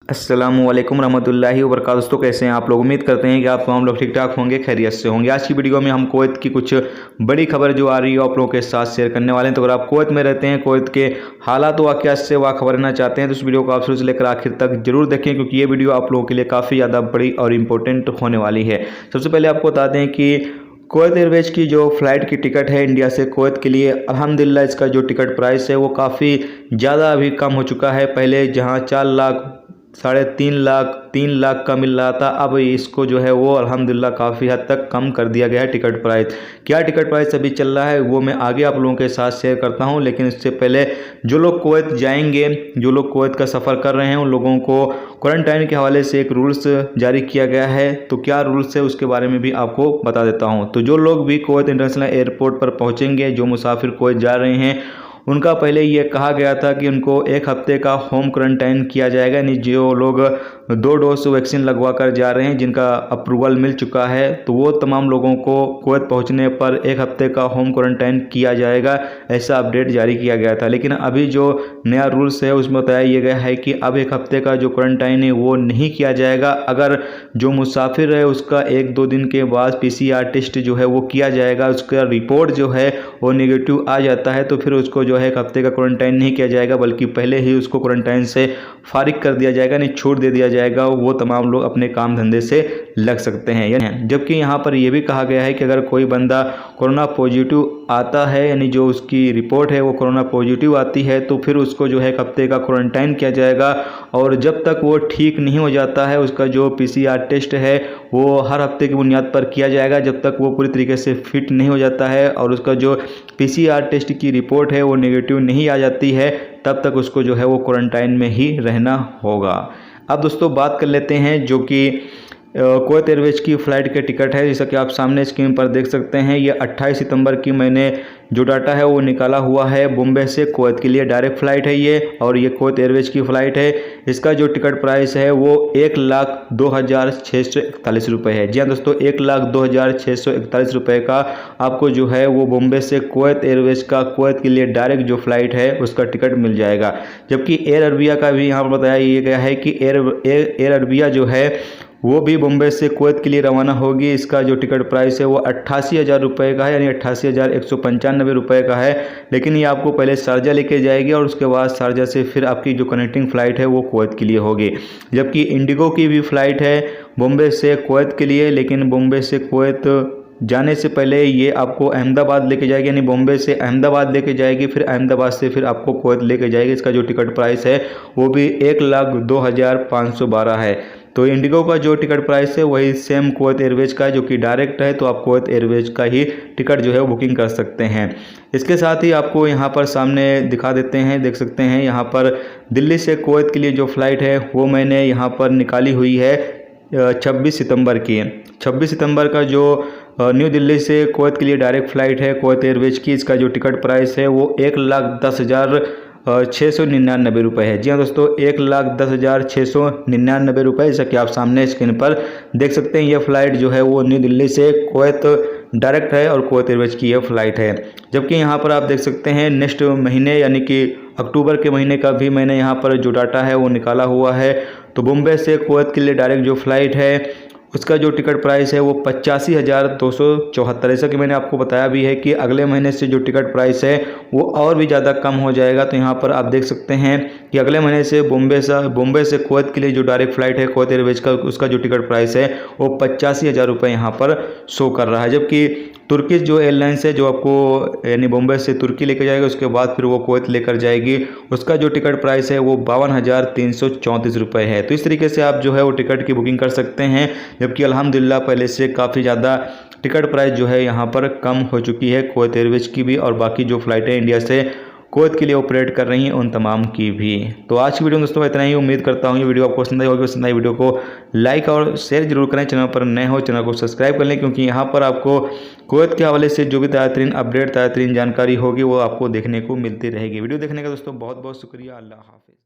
अस्सलामुअलैकुम रहमतुल्लाहि व बरकातहू। दोस्तों कैसे हैं आप लोग। उम्मीद करते हैं कि आप तमाम लोग ठीक ठाक होंगे, खैरियत से होंगे। आज की वीडियो में हम कुवैत की कुछ बड़ी खबर जो आ रही है आप लोगों के साथ शेयर करने वाले हैं। तो अगर आप कुवैत में रहते हैं, कुवैत के हालात वाक़यात से खबर लेना चाहते हैं तो इस वीडियो को आप शुरू से लेकर आखिर तक जरूर देखें, क्योंकि ये वीडियो आप लोगों के लिए काफ़ी ज़्यादा बड़ी और इंपॉर्टेंट होने वाली है। सबसे पहले आपको बता दें कि कुवैत एयरवेज की जो फ़्लाइट की टिकट है इंडिया से कुवैत के लिए, अल्हम्दुलिल्लाह इसका जो टिकट प्राइस है वो काफ़ी ज़्यादा अभी कम हो चुका है। पहले जहां 4 लाख, 3.5 लाख का मिल रहा था, अब इसको जो है वो अल्हम्दुलिल्लाह काफ़ी हद तक कम कर दिया गया है टिकट प्राइस। क्या टिकट प्राइस अभी चल रहा है वो मैं आगे आप लोगों के साथ शेयर करता हूं, लेकिन इससे पहले जो लोग कुवैत जाएंगे, जो लोग कुवैत का सफ़र कर रहे हैं, उन लोगों को क्वारंटाइन के हवाले से एक रूल्स जारी किया गया है। तो क्या रूल्स है उसके बारे में भी आपको बता देता हूँ। तो जो लोग भी कुवैत इंटरनेशनल एयरपोर्ट पर पहुँचेंगे, जो मुसाफिर कुवैत जा रहे हैं, उनका पहले ये कहा गया था कि उनको 1 हफ्ते का होम क्वारंटाइन किया जाएगा। यानी जो लोग 2 डोज वैक्सीन लगवा कर जा रहे हैं, जिनका अप्रूवल मिल चुका है, तो वो तमाम लोगों को कुवैत पहुंचने पर 1 हफ्ते का होम क्वारंटाइन किया जाएगा, ऐसा अपडेट जारी किया गया था। लेकिन अभी जो नया रूल्स है उसमें बताया ये गया है कि अब 1 हफ्ते का जो क्वारंटाइन है वो नहीं किया जाएगा। अगर जो मुसाफिर है उसका 1-2 दिन के बाद PCR टेस्ट जो है वो किया जाएगा, उसका रिपोर्ट जो है वो नेगेटिव आ जाता है, तो फिर उसको जो है 1 हफ्ते का क्वारंटाइन नहीं किया जाएगा, बल्कि पहले ही उसको क्वारंटाइन से फारिग कर दिया जाएगा, नहीं छूट दे दिया जाएगा। वो तमाम लोग अपने काम धंधे से लग सकते हैं। जबकि यहाँ पर यह भी कहा गया है कि अगर कोई बंदा कोरोना पॉजिटिव आता है, यानी जो उसकी रिपोर्ट है वो कोरोना पॉजिटिव आती है, तो फिर उसको जो है 1 हफ्ते का क्वारंटाइन किया जाएगा। और जब तक वो ठीक नहीं हो जाता है, उसका जो PCR टेस्ट है वो हर हफ्ते की बुनियाद पर किया जाएगा, जब तक वो पूरी तरीके से फिट नहीं हो जाता है और उसका जो PCR टेस्ट की रिपोर्ट है वो नेगेटिव नहीं आ जाती है, तब तक उसको जो है वो क्वारंटाइन में ही रहना होगा। अब दोस्तों बात कर लेते हैं जो कि कुवैत एयरवेज की फ़्लाइट के टिकट है। जैसा कि आप सामने स्क्रीन पर देख सकते हैं, ये 28 सितंबर की मैंने जो डाटा है वो निकाला हुआ है। बॉम्बे से कुवैत के लिए डायरेक्ट फ़्लाइट है ये, और ये कुवैत एयरवेज की फ़्लाइट है। इसका जो टिकट प्राइस है वो 1,02,641 रुपये है। जी हाँ दोस्तों, 1,02,641 रुपये का आपको जो है वो बॉम्बे से कुवैत एयरवेज का कुवैत के लिए डायरेक्ट जो फ़्लाइट है उसका टिकट मिल जाएगा। जबकि एयर अरबिया का भी यहाँ पर बताया ये गया है कि एयर अरबिया जो है वो भी बॉम्बे से कुवैत के लिए रवाना होगी। इसका जो टिकट प्राइस है वो 88,000 रुपये का है, यानी 88,195 रुपये का है। लेकिन ये आपको पहले शारजा लेके जाएगी और उसके बाद शारजा से फिर आपकी जो कनेक्टिंग फ़्लाइट है वो कुवैत के लिए होगी। जबकि इंडिगो की भी फ़्लाइट है बॉम्बे से कुवैत के लिए, लेकिन बॉम्बे से कुवैत जाने से पहले ये आपको अहमदाबाद लेके जाएगी, यानी बॉम्बे से अहमदाबाद लेके जाएगी, फिर अहमदाबाद से फिर आपको कुवैत लेके जाएगी। इसका जो टिकट प्राइस है वो भी 1,02,512 है। तो इंडिगो का जो टिकट प्राइस है वही सेम कुवैत एयरवेज का है, जो कि डायरेक्ट है, तो आप कुवैत एयरवेज का ही टिकट जो है वो बुकिंग कर सकते हैं। इसके साथ ही आपको यहाँ पर सामने दिखा देते हैं, देख सकते हैं यहाँ पर दिल्ली से कुवैत के लिए जो फ़्लाइट है वो मैंने यहाँ पर निकाली हुई है 26 सितंबर की। 26 सितंबर का जो न्यू दिल्ली से कुवैत के लिए डायरेक्ट फ़्लाइट है कुवैत एयरवेज की, इसका जो टिकट प्राइस है वो 1,10,699 रुपये है। जी हाँ दोस्तों, 1,10,699 रुपये, जैसा कि आप सामने स्क्रीन पर देख सकते हैं। यह फ़्लाइट जो है वो न्यू दिल्ली से कुवैत डायरेक्ट है और कुवैत एयरवेज की यह फ़्लाइट है। जबकि यहाँ पर आप देख सकते हैं नेक्स्ट महीने यानी कि अक्टूबर के महीने का भी मैंने यहाँ पर जो डाटा है वो निकाला हुआ है। तो बॉम्बे से कुवैत के लिए डायरेक्ट जो फ़्लाइट है उसका जो टिकट प्राइस है वो 85,274। जैसा कि मैंने आपको बताया भी है कि अगले महीने से जो टिकट प्राइस है वो और भी ज़्यादा कम हो जाएगा। तो यहाँ पर आप देख सकते हैं कि अगले महीने से बॉम्बे से कुवैत के लिए जो डायरेक्ट फ़्लाइट है कुवैत एयरवेज का, उसका जो टिकट प्राइस है वो 85,000 रुपये यहाँ पर शो कर रहा है। जबकि तुर्किश जो एयरलाइंस है जो आपको यानी बॉम्बे से तुर्की लेकर जाएगा, उसके बाद फिर वो कुवैत लेकर जाएगी, उसका जो टिकट प्राइस है वो 52,334 रुपये है। तो इस तरीके से आप जो है वो टिकट की बुकिंग कर सकते हैं। जबकि अल्हम्दुलिल्लाह पहले से काफ़ी ज़्यादा टिकट प्राइस जो है यहाँ पर कम हो चुकी है कुवैत एयरवेज की भी, और बाकी जो फ़्लाइटें इंडिया से कुवैत के लिए ऑपरेट कर रही हैं उन तमाम की भी। तो आज की वीडियो में दोस्तों इतना ही। उम्मीद करता हूँ ये वीडियो आपको पसंद आई होगी। पसंद आई वीडियो को लाइक और शेयर जरूर करें। चैनल पर नए हो चैनल को सब्सक्राइब कर लें, क्योंकि यहाँ पर आपको कुवैत के हवाले से जो भी ताज़ा तरीन अपडेट, ताज़ा तरीन जानकारी होगी वो आपको देखने को मिलती रहेगी। वीडियो देखने का दोस्तों बहुत बहुत शुक्रिया। अल्लाह हाफ़िज़।